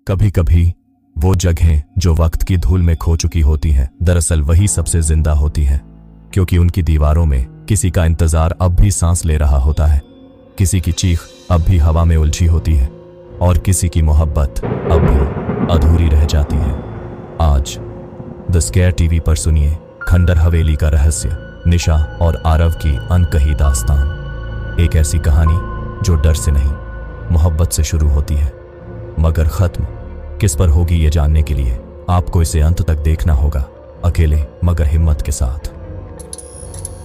कभी कभी वो जगहें जो वक्त की धूल में खो चुकी होती हैं, दरअसल वही सबसे जिंदा होती हैं, क्योंकि उनकी दीवारों में किसी का इंतजार अब भी सांस ले रहा होता है, किसी की चीख अब भी हवा में उलझी होती है और किसी की मोहब्बत अब भी अधूरी रह जाती है। आज द स्केयर टीवी पर सुनिए खंडर हवेली का रहस्य, निशा और आरव की अनकही दास्तान। एक ऐसी कहानी जो डर से नहीं, मोहब्बत से शुरू होती है, मगर खत्म किस पर होगी ये जानने के लिए आपको इसे अंत तक देखना होगा, अकेले मगर हिम्मत के साथ।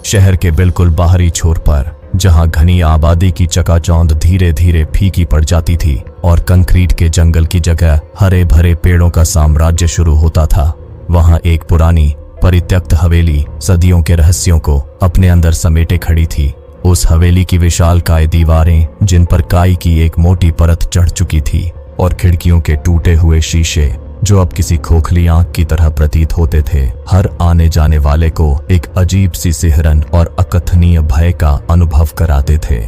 शहर के बिल्कुल बाहरी छोर पर, जहां घनी आबादी की चकाचौंध धीरे धीरे फीकी पड़ जाती थी और कंक्रीट के जंगल की जगह हरे भरे पेड़ों का साम्राज्य शुरू होता था, वहां एक पुरानी परित्यक्त हवेली सदियों के रहस्यों को अपने अंदर समेटे खड़ी थी। उस हवेली की विशालकाय दीवारें, जिन पर काई की एक मोटी परत चढ़ चुकी थी, और खिड़कियों के टूटे हुए शीशे जो अब किसी खोखली आंख की तरह प्रतीत होते थे, हर आने जाने वाले को एक अजीब सी सिहरन और अकथनीय भय का अनुभव कराते थे।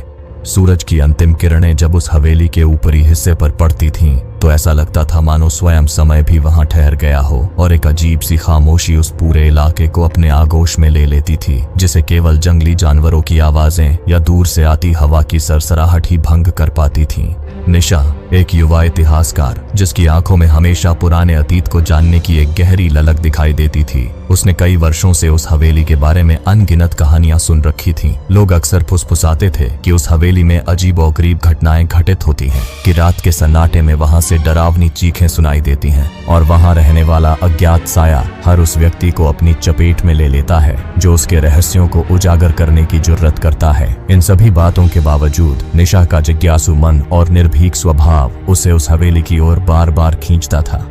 सूरज की अंतिम किरणें जब उस हवेली के ऊपरी हिस्से पर पड़ती थीं, तो ऐसा लगता था मानो स्वयं समय भी वहां ठहर गया हो और एक अजीब सी खामोशी उस पूरे इलाके को अपने आगोश में ले लेती थी, जिसे केवल जंगली जानवरों की आवाजें या दूर से आती हवा की सरसराहट ही भंग कर पाती थी। निशा एक युवा इतिहासकार, जिसकी आंखों में हमेशा पुराने अतीत को जानने की एक गहरी ललक दिखाई देती थी। उसने कई वर्षों से उस हवेली के बारे में अनगिनत कहानियां सुन रखी थीं। लोग अक्सर फुसफुसाते थे कि उस हवेली में अजीबोगरीब घटनाएं घटित होती हैं, कि रात के सन्नाटे में वहां से डरावनी चीखें सुनाई देती हैं और वहां रहने वाला अज्ञात साया हर उस व्यक्ति को अपनी चपेट में ले लेता है जो उसके रहस्यों को उजागर करने की जुर्रत करता है। इन सभी बातों के बावजूद निशा का जिज्ञासु मन और निर्भीक स्वभाव उसे उस हवेली की ओर बार बार खींचता था।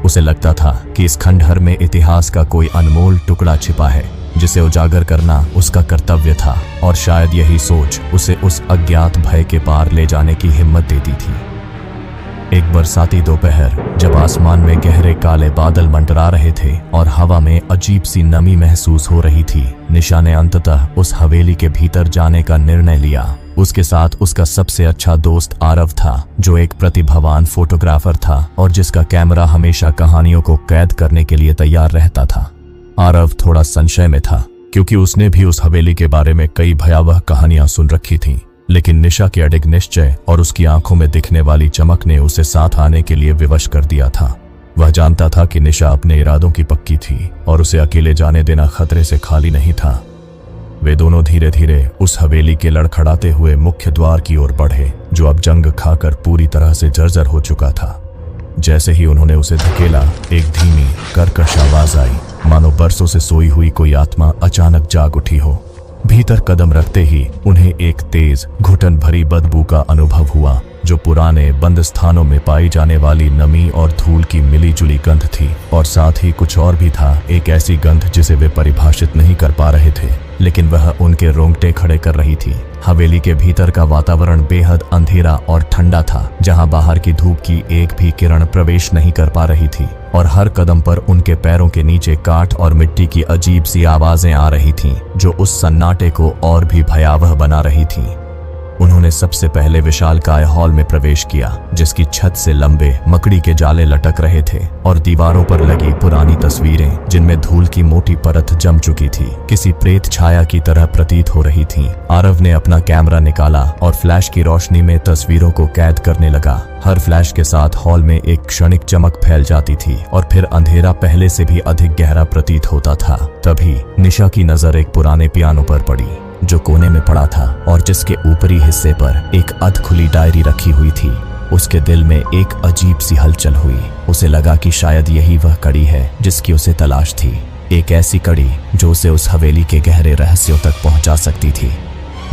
उसे लगता था कि इस खंडहर में इतिहास का कोई अनमोल टुकड़ा छिपा है, जिसे उजागर करना उसका कर्तव्य था, और शायद यही सोच उसे उस अज्ञात भय के पार ले जाने की हिम्मत देती थी। एक बरसाती दोपहर, जब आसमान में गहरे काले बादल मंडरा रहे थे और हवा में अजीब सी नमी महसूस हो रही थी, निशा ने अंततः उस हवेली के भीतर जाने का निर्णय लिया। उसके साथ उसका सबसे अच्छा दोस्त आरव था, जो एक प्रतिभावान फोटोग्राफर था और जिसका कैमरा हमेशा कहानियों को कैद करने के लिए तैयार रहता था। आरव थोड़ा संशय में था, क्योंकि उसने भी उस हवेली के बारे में कई भयावह कहानियां सुन रखी थीं, लेकिन निशा के अडिग निश्चय और उसकी आंखों में दिखने वाली चमक ने उसे साथ आने के लिए विवश कर दिया था। वह जानता था कि निशा अपने इरादों की पक्की थी और उसे अकेले जाने देना खतरे से खाली नहीं था। वे दोनों धीरे धीरे उस हवेली के लड़खड़ाते हुए मुख्य द्वार की ओर बढ़े, जो अब जंग खाकर पूरी तरह से जर्जर हो चुका था। जैसे ही उन्होंने उसे धकेला, एक धीमी कर्कश आवाज आई, मानो बरसों से सोई हुई कोई आत्मा अचानक जाग उठी हो। भीतर कदम रखते ही उन्हें एक तेज घुटन भरी बदबू का अनुभव हुआ, जो पुराने बंद स्थानों में पाई जाने वाली नमी और धूल की मिलीजुली गंध थी। और साथ ही कुछ और भी था, एक ऐसी गंध जिसे वे परिभाषित नहीं कर पा रहे थे, लेकिन वह उनके रोंगटे खड़े कर रही थी। हवेली के भीतर का वातावरण बेहद अंधेरा और ठंडा था, जहां बाहर की धूप की एक भी किरण प्रवेश नहीं कर पा रही थी, और हर कदम पर उनके पैरों के नीचे काठ और मिट्टी की अजीब सी आवाजें आ रही थीं, जो उस सन्नाटे को और भी भयावह बना रही थीं। उन्होंने सबसे पहले विशालकाय हॉल में प्रवेश किया, जिसकी छत से लंबे मकड़ी के जाले लटक रहे थे और दीवारों पर लगी पुरानी तस्वीरें, जिनमें धूल की मोटी परत जम चुकी थी, किसी प्रेत छाया की तरह प्रतीत हो रही थीं। आरव ने अपना कैमरा निकाला और फ्लैश की रोशनी में तस्वीरों को कैद करने लगा। हर फ्लैश के साथ हॉल में एक क्षणिक चमक फैल जाती थी और फिर अंधेरा पहले से भी अधिक गहरा प्रतीत होता था। तभी निशा की नजर एक पुराने पियानो पर पड़ी, जो कोने में पड़ा था और जिसके ऊपरी हिस्से पर एक अधखुली डायरी रखी हुई थी। उसके दिल में एक अजीब सी हलचल हुई। उसे लगा कि शायद यही वह कड़ी है जिसकी उसे तलाश थी, एक ऐसी कड़ी जो उसे उस हवेली के गहरे रहस्यों तक पहुंचा सकती थी।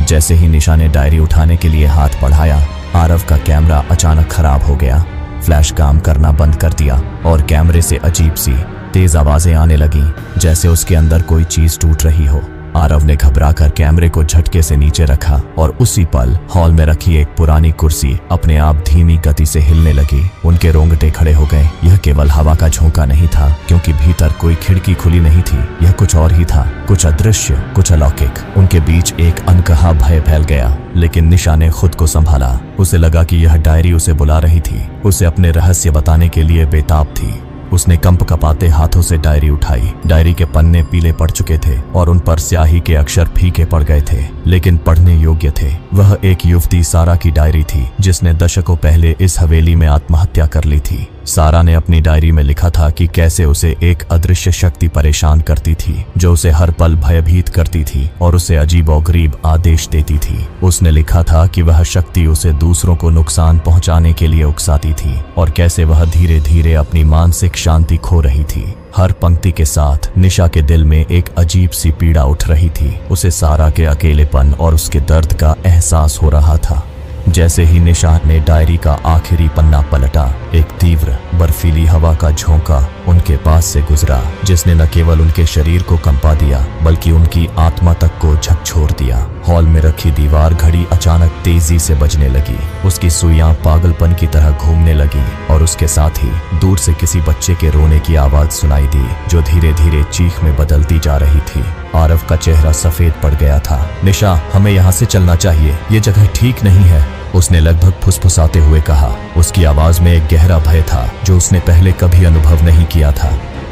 जैसे ही निशा ने डायरी उठाने के लिए हाथ बढ़ाया, आरव का कैमरा अचानक खराब हो गया। फ्लैश काम करना बंद कर दिया और कैमरे से अजीब सी तेज आवाजें आने लगी, जैसे उसके अंदर कोई चीज टूट रही हो। आरव ने घबराकर कैमरे को झटके से नीचे रखा और उसी पल हॉल में रखी एक पुरानी कुर्सी अपने आप धीमी गति से हिलने लगी। उनके रोंगटे खड़े हो गए। यह केवल हवा का झोंका नहीं था, क्योंकि भीतर कोई खिड़की खुली नहीं थी। यह कुछ और ही था, कुछ अदृश्य, कुछ अलौकिक। उनके बीच एक अनकहा भय फैल गया। लेकिन निशा ने खुद को संभाला। उसे लगा कि यह डायरी उसे बुला रही थी, उसे अपने रहस्य बताने के लिए बेताब थी। उसने कंप कपाते हाथों से डायरी उठाई। डायरी के पन्ने पीले पड़ चुके थे और उन पर स्याही के अक्षर फीके पड़ गए थे, लेकिन पढ़ने योग्य थे। वह एक युवती सारा की डायरी थी, जिसने दशकों पहले इस हवेली में आत्महत्या कर ली थी। सारा ने अपनी डायरी में लिखा था कि कैसे उसे एक अदृश्य शक्ति परेशान करती थी, जो उसे हर पल भयभीत करती थी और उसे अजीबोगरीब आदेश देती थी। उसने लिखा था कि वह शक्ति उसे दूसरों को नुकसान पहुंचाने के लिए उकसाती थी और कैसे वह धीरे धीरे अपनी मानसिक शांति खो रही थी। हर पंक्ति के साथ निशा के दिल में एक अजीब सी पीड़ा उठ रही थी। उसे सारा के अकेलेपन और उसके दर्द का एहसास हो रहा था। जैसे ही निशा ने डायरी का आखिरी पन्ना पलटा, एक तीव्र बर्फीली हवा का झोंका उनके पास से गुजरा, जिसने न केवल उनके शरीर को कंपा दिया बल्कि उनकी आत्मा तक को झकझोर दिया। हॉल में रखी दीवार घड़ी अचानक तेजी से बजने लगी। उसकी सुइयां पागलपन की तरह घूमने लगी और उसके साथ ही दूर से किसी बच्चे के रोने की आवाज सुनाई दी, जो धीरे धीरे चीख में बदलती जा रही थी। आरव का चेहरा सफेद पड़ गया था। निशा, हमें यहाँ से चलना चाहिए, ये जगह ठीक नहीं है, उसने लगभग फुसफुसाते हुए कहा। उसकी आवाज में एक गहरा भय था जो उसने पहले कभी अनुभव नहीं किया था।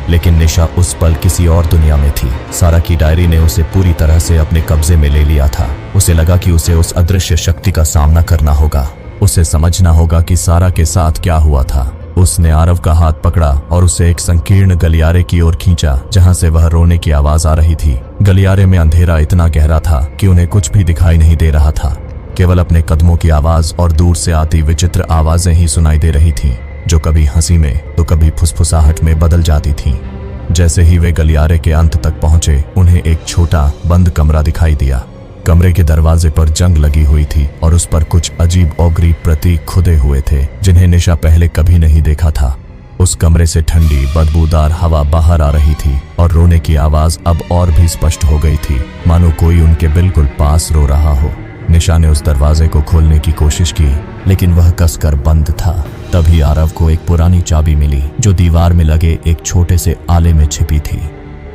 लेकिन निशा उस पल किसी और दुनिया में थी। सारा की डायरी ने उसे पूरी तरह से अपने कब्जे में ले लिया था। उसे लगा कि उसे उस अदृश्य शक्ति का सामना करना होगा। उसे समझना होगा कि सारा के साथ क्या हुआ था। उसने आरव का हाथ पकड़ा और उसे एक संकीर्ण गलियारे की ओर खींचा, जहां से वह रोने की आवाज आ रही थी। गलियारे में अंधेरा इतना गहरा था कि उन्हें कुछ भी दिखाई नहीं दे रहा था। केवल अपने कदमों की आवाज और दूर से आती विचित्र आवाजें ही सुनाई दे रही थीं, जो कभी हंसी में तो कभी फुसफुसाहट में बदल जाती थीं। जैसे ही वे गलियारे के अंत तक पहुंचे, उन्हें एक छोटा बंद कमरा दिखाई दिया। कमरे के दरवाजे पर जंग लगी हुई थी और उस पर कुछ अजीब ओगरी प्रतीक खुदे हुए थे, जिन्हें निशा पहले कभी नहीं देखा था। उस कमरे से ठंडी बदबूदार हवा बाहर आ रही थी और रोने की आवाज अब और भी स्पष्ट हो गई थी, मानो कोई उनके बिल्कुल पास रो रहा हो। निशा ने उस दरवाजे को खोलने की कोशिश की, लेकिन वह कसकर बंद था। तभी आरव को एक पुरानी चाबी मिली, जो दीवार में लगे एक छोटे से आले में छिपी थी।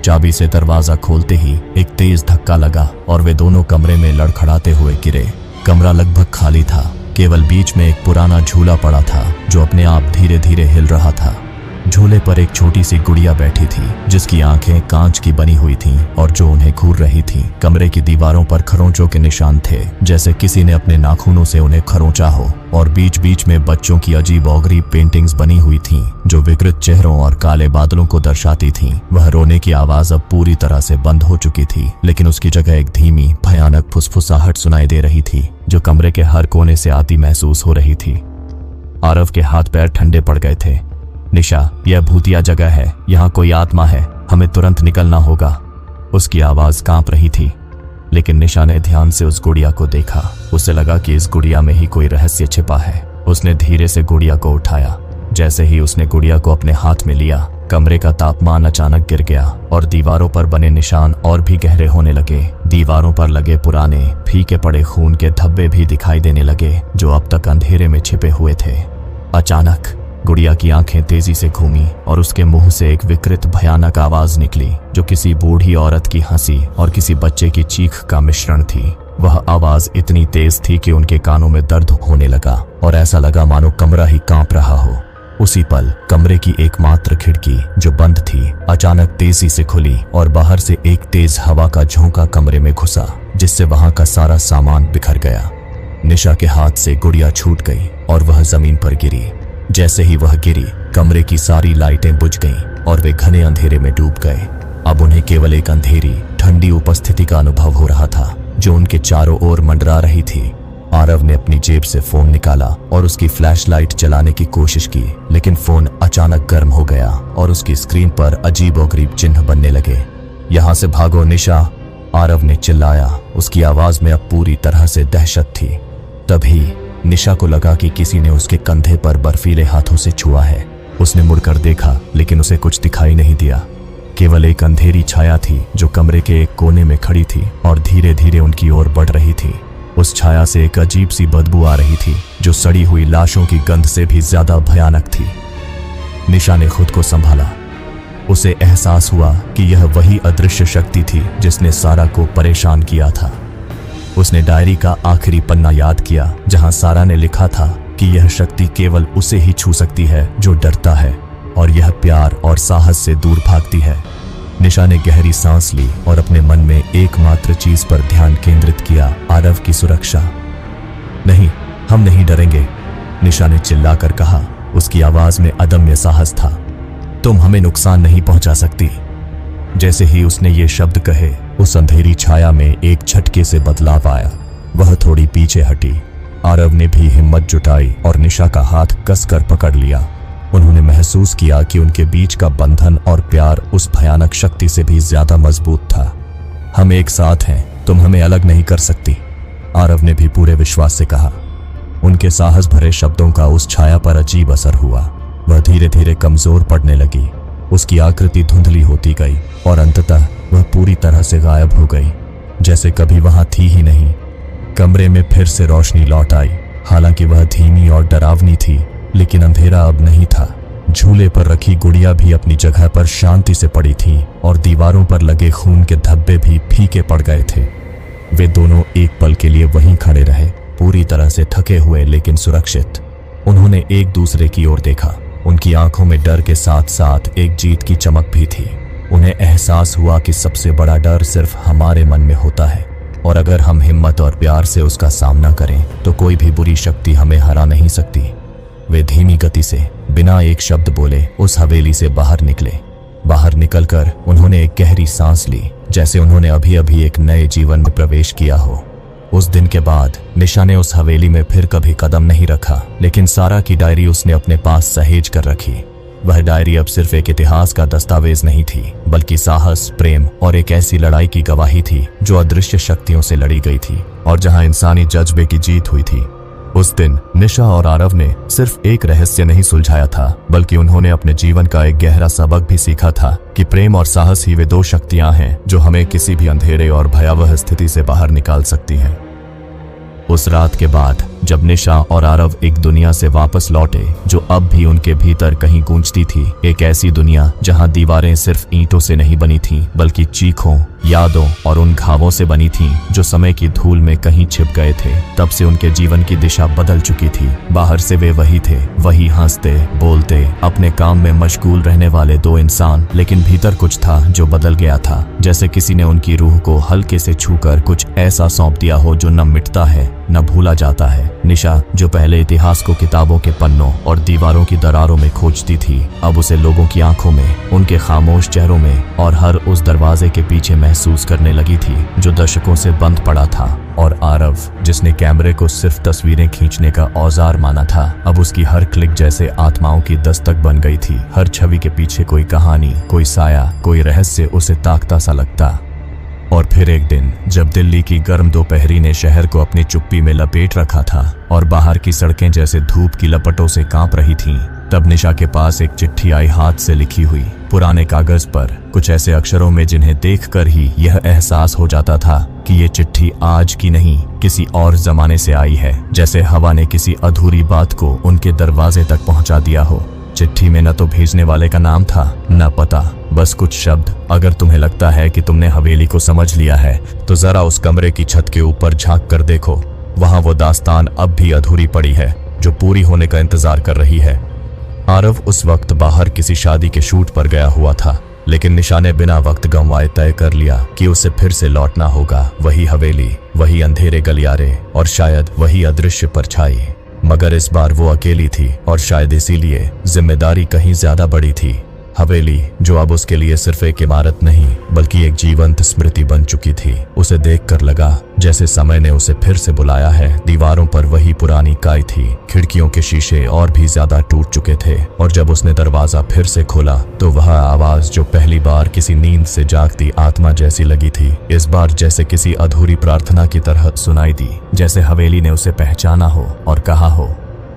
चाबी से दरवाजा खोलते ही एक तेज धक्का लगा और वे दोनों कमरे में लड़खड़ाते हुए गिरे। कमरा लगभग खाली था, केवल बीच में एक पुराना झूला पड़ा था, जो अपने आप धीरे धीरे हिल रहा था। झूले पर एक छोटी सी गुड़िया बैठी थी, जिसकी आंखें कांच की बनी हुई थीं और जो उन्हें घूर रही थी। कमरे की दीवारों पर खरोंचों के निशान थे, जैसे किसी ने अपने नाखूनों से उन्हें खरोंचा हो, और बीच बीच में बच्चों की अजीब अगरीब पेंटिंग्स बनी हुई थीं, जो विकृत चेहरों और काले बादलों को दर्शाती थीं। वह रोने की आवाज अब पूरी तरह से बंद हो चुकी थी, लेकिन उसकी जगह एक धीमी भयानक फुसफुसाहट सुनाई दे रही थी, जो कमरे के हर कोने से आती महसूस हो रही थी। आरव के हाथ पैर ठंडे पड़ गए थे। निशा, यह भूतिया जगह है, यहाँ कोई आत्मा है, हमें तुरंत निकलना होगा। उसकी आवाज कांप रही थी, लेकिन निशा ने ध्यान से उस गुड़िया को देखा। उसे लगा कि इस गुड़िया में ही कोई रहस्य छिपा है। उसने धीरे से गुड़िया को उठाया। जैसे ही उसने गुड़िया को अपने हाथ में लिया, कमरे का तापमान अचानक गिर गया और दीवारों पर बने निशान और भी गहरे होने लगे। दीवारों पर लगे पुराने फीके पड़े खून के धब्बे भी दिखाई देने लगे, जो अब तक अंधेरे में छिपे हुए थे। अचानक गुड़िया की आंखें तेजी से घूमी और उसके मुंह से एक विकृत भयानक आवाज निकली, जो किसी बूढ़ी औरत की हंसी और किसी बच्चे की चीख का मिश्रण थी। वह आवाज इतनी तेज थी कि उनके कानों में दर्द होने लगा और ऐसा लगा मानो कमरा ही कांप रहा हो। उसी पल कमरे की एकमात्र खिड़की, जो बंद थी, अचानक तेजी से खुली और बाहर से एक तेज हवा का झोंका कमरे में घुसा, जिससे वहां का सारा सामान बिखर गया। निशा के हाथ से गुड़िया छूट गई और वह जमीन पर गिरी। जैसे ही वह गिरी, कमरे की सारी लाइटें बुझ गईं और वे घने अंधेरे में डूब गए। अब उन्हें केवल एक अंधेरी ठंडी उपस्थिति का अनुभव हो रहा था, जो उनके चारों ओर मंडरा रही थी। आरव ने अपनी जेब से फोन निकाला और उसकी फ्लैशलाइट जलाने की कोशिश की, लेकिन फोन अचानक गर्म हो गया और उसकी स्क्रीन पर अजीबोगरीब चिन्ह बनने लगे। यहाँ से भागो निशा, आरव ने चिल्लाया। उसकी आवाज में अब पूरी तरह से दहशत थी। तभी निशा को लगा कि किसी ने उसके कंधे पर बर्फीले हाथों से छुआ है। उसने मुड़कर देखा, लेकिन उसे कुछ दिखाई नहीं दिया। केवल एक अंधेरी छाया थी, जो कमरे के एक कोने में खड़ी थी और धीरे धीरे उनकी ओर बढ़ रही थी। उस छाया से एक अजीब सी बदबू आ रही थी, जो सड़ी हुई लाशों की गंध से भी ज्यादा भयानक थी। निशा ने खुद को संभाला। उसे एहसास हुआ कि यह वही अदृश्य शक्ति थी जिसने सारा को परेशान किया था। उसने डायरी का आखिरी पन्ना याद किया जहां सारा ने लिखा था कि यह शक्ति केवल उसे ही छू सकती है जो डरता है, और यह प्यार और साहस से दूर भागती है। निशा ने गहरी सांस ली और अपने मन में एकमात्र चीज पर ध्यान केंद्रित किया, आरव की सुरक्षा। नहीं, हम नहीं डरेंगे, निशा ने चिल्लाकर कहा। उसकी आवाज में अदम्य साहस था। तुम हमें नुकसान नहीं पहुंचा सकती। जैसे ही उसने ये शब्द कहे, उस अंधेरी छाया में एक झटके से बदलाव आया। वह थोड़ी पीछे हटी। आरव ने भी हिम्मत जुटाई और निशा का हाथ कसकर पकड़ लिया। उन्होंने महसूस किया कि उनके बीच का बंधन और प्यार उस भयानक शक्ति से भी ज्यादा मजबूत था। हम एक साथ हैं, तुम हमें अलग नहीं कर सकती, आरव ने भी पूरे विश्वास से कहा। उनके साहस भरे शब्दों का उस छाया पर अजीब असर हुआ। वह धीरे धीरे कमजोर पड़ने लगी। उसकी आकृति धुंधली होती गई और अंततः वह पूरी तरह से गायब हो गई, जैसे कभी वहां थी ही नहीं। कमरे में फिर से रोशनी लौट आई। हालांकि वह धीमी और डरावनी थी, लेकिन अंधेरा अब नहीं था। झूले पर रखी गुड़िया भी अपनी जगह पर शांति से पड़ी थी और दीवारों पर लगे खून के धब्बे भी फीके पड़ गए थे। वे दोनों एक पल के लिए वहीं खड़े रहे, पूरी तरह से थके हुए लेकिन सुरक्षित। उन्होंने एक दूसरे की ओर देखा। उनकी आंखों में डर के साथ साथ एक जीत की चमक भी थी। उन्हें एहसास हुआ कि सबसे बड़ा डर सिर्फ हमारे मन में होता है, और अगर हम हिम्मत और प्यार से उसका सामना करें तो कोई भी बुरी शक्ति हमें हरा नहीं सकती। वे धीमी गति से, बिना एक शब्द बोले, उस हवेली से बाहर निकले। बाहर निकलकर उन्होंने एक गहरी सांस ली, जैसे उन्होंने अभी अभी एक नए जीवन में प्रवेश किया हो। उस दिन के बाद निशा ने उस हवेली में फिर कभी कदम नहीं रखा, लेकिन सारा की डायरी उसने अपने पास सहेज कर रखी। वह डायरी अब सिर्फ एक इतिहास का दस्तावेज नहीं थी, बल्कि साहस, प्रेम और एक ऐसी लड़ाई की गवाही थी जो अदृश्य शक्तियों से लड़ी गई थी और जहां इंसानी जज्बे की जीत हुई थी। उस दिन निशा और आरव ने सिर्फ एक रहस्य नहीं सुलझाया था, बल्कि उन्होंने अपने जीवन का एक गहरा सबक भी सीखा था कि प्रेम और साहस ही वे दो शक्तियां हैं जो हमें किसी भी अंधेरे और भयावह स्थिति से बाहर निकाल सकती हैं। उस रात के बाद जब निशा और आरव एक दुनिया से वापस लौटे जो अब भी उनके भीतर कहीं गूंजती थी, एक ऐसी दुनिया जहां दीवारें सिर्फ ईंटों से नहीं बनी थीं, बल्कि चीखों, यादों और उन घावों से बनी थीं जो समय की धूल में कहीं छिप गए थे। तब से उनके जीवन की दिशा बदल चुकी थी। बाहर से वे वही थे, वही हंसते, बोलते, अपने काम में मशगूल रहने वाले दो इंसान, लेकिन भीतर कुछ था जो बदल गया था, जैसे किसी ने उनकी रूह को हल्के से छूकर कुछ ऐसा सौंप दिया हो जो न मिटता है न भूला जाता है। निशा, जो पहले इतिहास को किताबों के पन्नों और दीवारों की दरारों में खोजती थी, अब उसे लोगों की आंखों में, उनके खामोश चेहरों में और हर उस दरवाजे के पीछे महसूस करने लगी थी जो दशकों से बंद पड़ा था। और आरव, जिसने कैमरे को सिर्फ तस्वीरें खींचने का औजार माना था, अब उसकी हर क्लिक जैसे आत्माओं की दस्तक बन गई थी। हर छवि के पीछे कोई कहानी, कोई साया, कोई रहस्य उसे ताकता सा लगता। और फिर एक दिन जब दिल्ली की गर्म दोपहरी ने शहर को अपनी चुप्पी में लपेट रखा था और बाहर की सड़कें जैसे धूप की लपटों से कांप रही थीं, तब निशा के पास एक चिट्ठी आई, हाथ से लिखी हुई, पुराने कागज पर, कुछ ऐसे अक्षरों में जिन्हें देखकर ही यह एहसास हो जाता था कि ये चिट्ठी आज की नहीं, किसी और जमाने से आई है, जैसे हवा ने किसी अधूरी बात को उनके दरवाजे तक पहुंचा दिया हो। चिट्ठी में न तो भेजने वाले का नाम था, न पता, बस कुछ शब्द। अगर तुम्हें लगता है कि तुमने हवेली को समझ लिया है तो जरा उस कमरे की छत के ऊपर झांक कर देखो। वहां वो दास्तान अब भी अधूरी पड़ी है जो पूरी होने का इंतजार कर रही है। आरव उस वक्त बाहर किसी शादी के शूट पर गया हुआ था, लेकिन निशा ने बिना वक्त गंवाए तय कर लिया कि उसे फिर से लौटना होगा। वही हवेली, वही अंधेरे गलियारे और शायद वही अदृश्य परछाई। मगर इस बार वो अकेली थी और शायद इसीलिए जिम्मेदारी कहीं ज्यादा बड़ी थी। हवेली, जो अब उसके लिए सिर्फ एक इमारत नहीं बल्कि एक जीवंत स्मृति बन चुकी थी, उसे देखकर लगा जैसे समय ने उसे फिर से बुलाया है। दीवारों पर वही पुरानी काई थी, खिड़कियों के शीशे और भी ज्यादा टूट चुके थे, और जब उसने दरवाजा फिर से खोला तो वह आवाज जो पहली बार किसी नींद से जागती आत्मा जैसी लगी थी, इस बार जैसे किसी अधूरी प्रार्थना की तरह सुनाई दी। जैसे हवेली ने उसे पहचाना हो और कहा हो,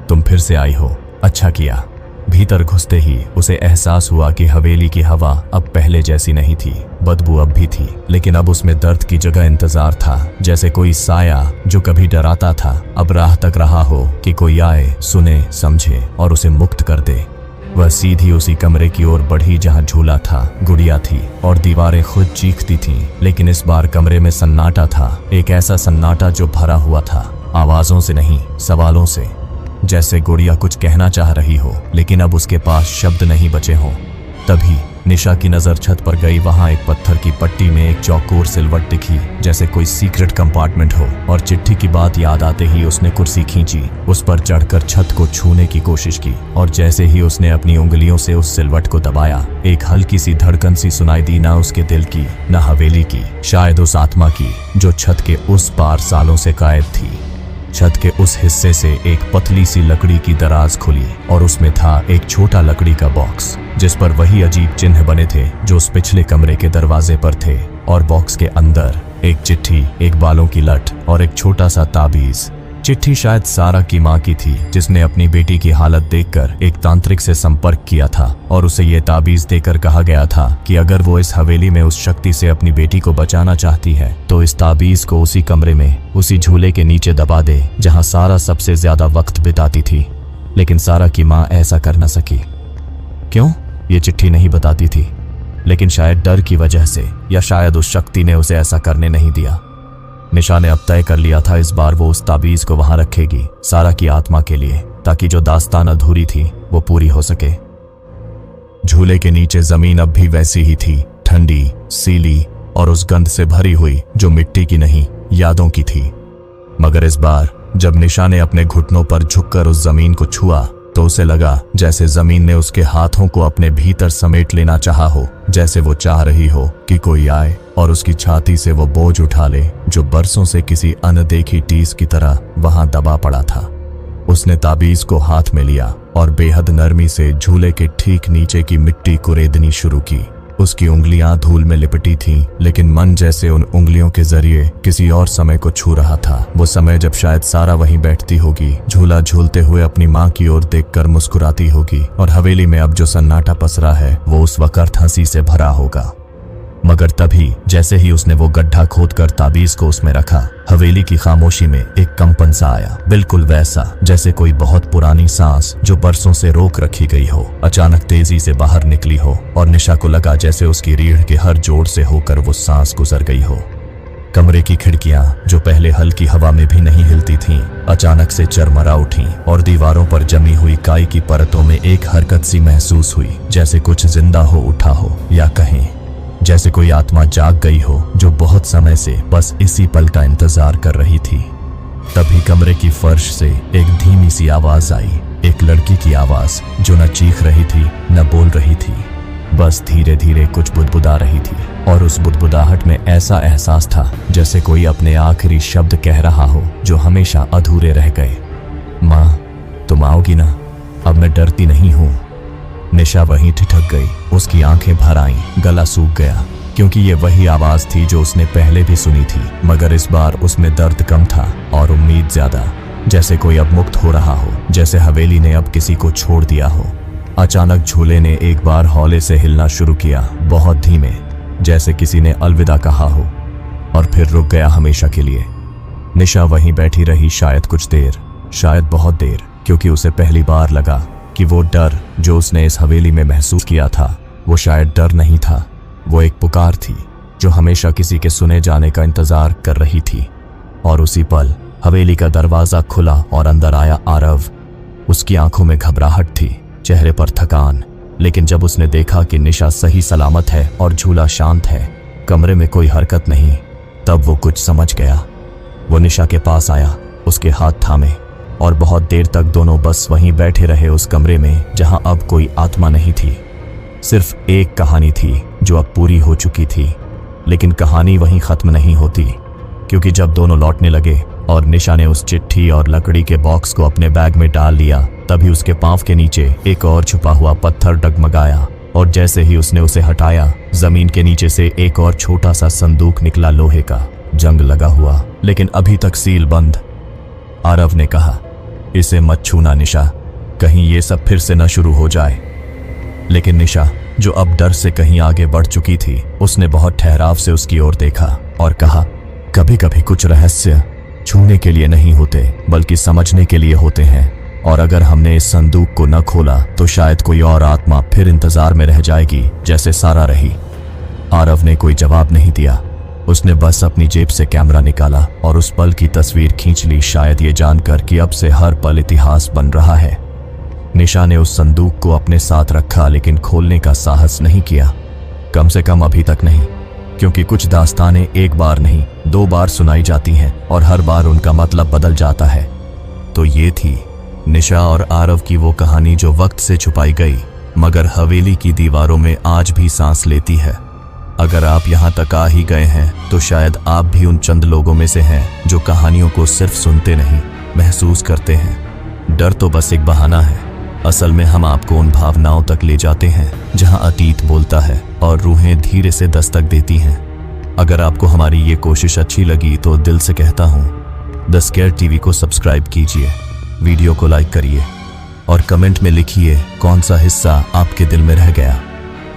तुम फिर से आई हो, अच्छा किया। भीतर घुसते ही उसे एहसास हुआ कि हवेली की हवा अब पहले जैसी नहीं थी। बदबू अब भी थी, लेकिन अब उसमें दर्द की जगह इंतजार था, जैसे कोई साया जो कभी डराता था अब राह तक रहा हो कि कोई आए, सुने, समझे और उसे मुक्त कर दे। वह सीधी उसी कमरे की ओर बढ़ी जहां झूला था, गुड़िया थी और दीवारें खुद चीखती थीं। लेकिन इस बार कमरे में सन्नाटा था, एक ऐसा सन्नाटा जो भरा हुआ था आवाजों से नहीं, सवालों से। जैसे गुड़िया कुछ कहना चाह रही हो लेकिन अब उसके पास शब्द नहीं बचे हों। तभी निशा की नजर छत पर गई। वहां एक पत्थर की पट्टी में एक चौकोर सिलवट दिखी, जैसे कोई सीक्रेट कंपार्टमेंट हो। और चिट्ठी की बात याद आते ही उसने कुर्सी खींची, उस पर चढ़कर छत को छूने की कोशिश की। और जैसे ही उसने अपनी उंगलियों से उस सिलवट को दबाया, एक हल्की सी धड़कन सी सुनाई दी, ना उसके दिल की, ना हवेली की, शायद उस आत्मा की जो छत के उस पार सालों से गायब थी। छत के उस हिस्से से एक पतली सी लकड़ी की दराज खुली और उसमें था एक छोटा लकड़ी का बॉक्स, जिस पर वही अजीब चिन्ह बने थे जो उस पिछले कमरे के दरवाजे पर थे। और बॉक्स के अंदर एक चिट्ठी, एक बालों की लट और एक छोटा सा ताबीज। चिट्ठी शायद सारा की माँ की थी, जिसने अपनी बेटी की हालत देखकर एक तांत्रिक से संपर्क किया था और उसे ये ताबीज देकर कहा गया था कि अगर वो इस हवेली में उस शक्ति से अपनी बेटी को बचाना चाहती है तो इस ताबीज को उसी कमरे में, उसी झूले के नीचे दबा दे जहां सारा सबसे ज्यादा वक्त बिताती थी। लेकिन सारा की माँ ऐसा कर न सकी। क्यों? ये चिट्ठी नहीं बताती थी, लेकिन शायद डर की वजह से, या शायद उस शक्ति ने उसे ऐसा करने नहीं दिया। निशा ने अब तय कर लिया था इस बार वो उस ताबीज को वहां रखेगी, सारा की आत्मा के लिए, ताकि जो दास्तान अधूरी थी वो पूरी हो सके। झूले के नीचे जमीन अब भी वैसी ही थी, ठंडी, सीली और उस गंध से भरी हुई जो मिट्टी की नहीं, यादों की थी। मगर इस बार जब निशा ने अपने घुटनों पर झुककर उस जमीन को छुआ तो उसे लगा जैसे जमीन ने उसके हाथों को अपने भीतर समेट लेना चाहा हो, जैसे वो चाह रही हो कि कोई आए और उसकी छाती से वो बोझ उठा ले जो बरसों से किसी अनदेखी टीस की तरह वहां दबा पड़ा था। उसने ताबीज को हाथ में लिया और बेहद नरमी से झूले के ठीक नीचे की मिट्टी कुरेदनी शुरू की। उसकी उंगलियां धूल में लिपटी थीं, लेकिन मन जैसे उन उंगलियों के जरिए किसी और समय को छू रहा था। वो समय जब शायद सारा वहीं बैठती होगी, झूला झूलते हुए अपनी माँ की ओर देखकर मुस्कुराती होगी, और हवेली में अब जो सन्नाटा पसरा है वो उस वक्त हंसी से भरा होगा। मगर तभी जैसे ही उसने वो गड्ढा खोदकर ताबीज को उसमें रखा, हवेली की खामोशी में एक कंपन सा आया, बिल्कुल वैसा जैसे कोई बहुत पुरानी सांस जो बरसों से रोक रखी गई हो, अचानक तेजी से बाहर निकली हो। और निशा को लगा जैसे उसकी रीढ़ के हर जोड़ से होकर वो सांस गुजर गई हो। कमरे की खिड़कियां जो पहले हल्की हवा में भी नहीं हिलती थीं, अचानक से चरमरा उठीं और दीवारों पर जमी हुई काई की परतों में एक हरकत सी महसूस हुई, जैसे कुछ जिंदा हो उठा हो, या कहें जैसे कोई आत्मा जाग गई हो जो बहुत समय से बस इसी पल का इंतजार कर रही थी। तभी कमरे की फर्श से एक धीमी सी आवाज आई, एक लड़की की आवाज जो न चीख रही थी न बोल रही थी, बस धीरे धीरे कुछ बुदबुदा रही थी। और उस बुदबुदाहट में ऐसा एहसास था जैसे कोई अपने आखिरी शब्द कह रहा हो जो हमेशा अधूरे रह गए। माँ, तुम आओगी ना? अब मैं डरती नहीं हूँ। निशा वहीं ठिठक गई, उसकी आंखें भर आईं, गला सूख गया, क्योंकि ये वही आवाज थी जो उसने पहले भी सुनी थी, मगर इस बार उसमें दर्द कम था और उम्मीद ज्यादा, जैसे कोई अब मुक्त हो रहा हो, जैसे हवेली ने अब किसी को छोड़ दिया हो। अचानक झूले ने एक बार हौले से हिलना शुरू किया, बहुत धीमे, जैसे किसी ने अलविदा कहा हो, और फिर रुक गया हमेशा के लिए। निशा वहीं बैठी रही, शायद कुछ देर, शायद बहुत देर, क्योंकि उसे पहली बार लगा कि वो डर जो उसने इस हवेली में महसूस किया था वो शायद डर नहीं था, वो एक पुकार थी जो हमेशा किसी के सुने जाने का इंतजार कर रही थी। और उसी पल हवेली का दरवाजा खुला और अंदर आया आरव। उसकी आंखों में घबराहट थी, चेहरे पर थकान, लेकिन जब उसने देखा कि निशा सही सलामत है और झूला शांत है, कमरे में कोई हरकत नहीं, तब वो कुछ समझ गया। वो निशा के पास आया, उसके हाथ थामे, और बहुत देर तक दोनों बस वहीं बैठे रहे उस कमरे में जहां अब कोई आत्मा नहीं थी। सिर्फ एक कहानी थी जो अब पूरी हो चुकी थी, लेकिन कहानी वहीं खत्म नहीं होती, क्योंकि जब दोनों लौटने लगे और निशा ने उस चिट्ठी और लकड़ी के बॉक्स को अपने बैग में डाल लिया, तभी उसके पांव के नीचे एक और छुपा हुआ पत्थर डगमगाया, और जैसे ही उसने उसे हटाया, जमीन के नीचे से एक और छोटा सा संदूक निकला, लोहे का, जंग लगा हुआ, लेकिन अभी तक सील बंद। आरव ने कहा, इसे मत छूना निशा, कहीं ये सब फिर से न शुरू हो जाए। लेकिन निशा, जो अब डर से कहीं आगे बढ़ चुकी थी, उसने बहुत ठहराव से उसकी ओर देखा और कहा, कभी कभी कुछ रहस्य छूने के लिए नहीं होते बल्कि समझने के लिए होते हैं, और अगर हमने इस संदूक को न खोला तो शायद कोई और आत्मा फिर इंतजार में रह जाएगी जैसे सारा रही। आरव ने कोई जवाब नहीं दिया। उसने बस अपनी जेब से कैमरा निकाला और उस पल की तस्वीर खींच ली, शायद ये जानकर कि अब से हर पल इतिहास बन रहा है। निशा ने उस संदूक को अपने साथ रखा लेकिन खोलने का साहस नहीं किया, कम से कम अभी तक नहीं, क्योंकि कुछ दास्तानें एक बार नहीं 2 बार सुनाई जाती हैं और हर बार उनका मतलब बदल जाता है। तो ये थी निशा और आरव की वो कहानी जो वक्त से छुपाई गई मगर हवेली की दीवारों में आज भी सांस लेती है। अगर आप यहाँ तक आ ही गए हैं तो शायद आप भी उन चंद लोगों में से हैं जो कहानियों को सिर्फ सुनते नहीं, महसूस करते हैं। डर तो बस एक बहाना है, असल में हम आपको उन भावनाओं तक ले जाते हैं जहाँ अतीत बोलता है और रूहें धीरे से दस्तक देती हैं। अगर आपको हमारी ये कोशिश अच्छी लगी तो दिल से कहता हूँ द स्केयर टीवी को सब्सक्राइब कीजिए, वीडियो को लाइक करिए और कमेंट में लिखिए कौन सा हिस्सा आपके दिल में रह गया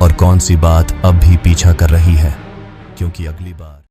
और कौन सी बात अब भी पीछा कर रही है, क्योंकि अगली बार